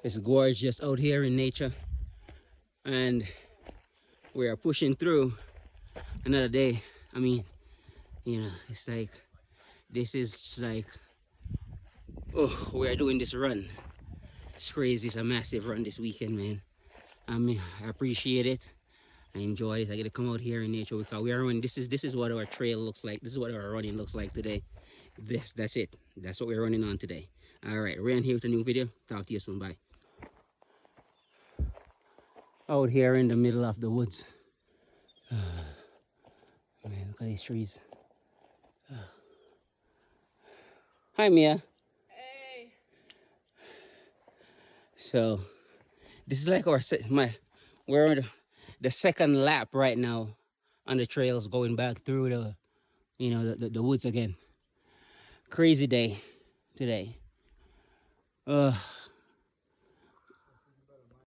It's gorgeous out here in nature, and we are pushing through another day. I mean, you know, it's like this is like, oh, we are doing this run. It's crazy. It's a massive run this weekend, man. I mean, I appreciate it. I enjoy it. I get to come out here in nature because we are running. This is what our trail looks like. This is what our running looks like today. That's it. That's what we're running on today. All right, Ryan here with a new video. Talk to you soon. Bye. Out here in the middle of the woods. Man, look at these trees. Hi, Mia. Hey. So this is like we're on the second lap right now on the trails going back through the woods again. Crazy day today.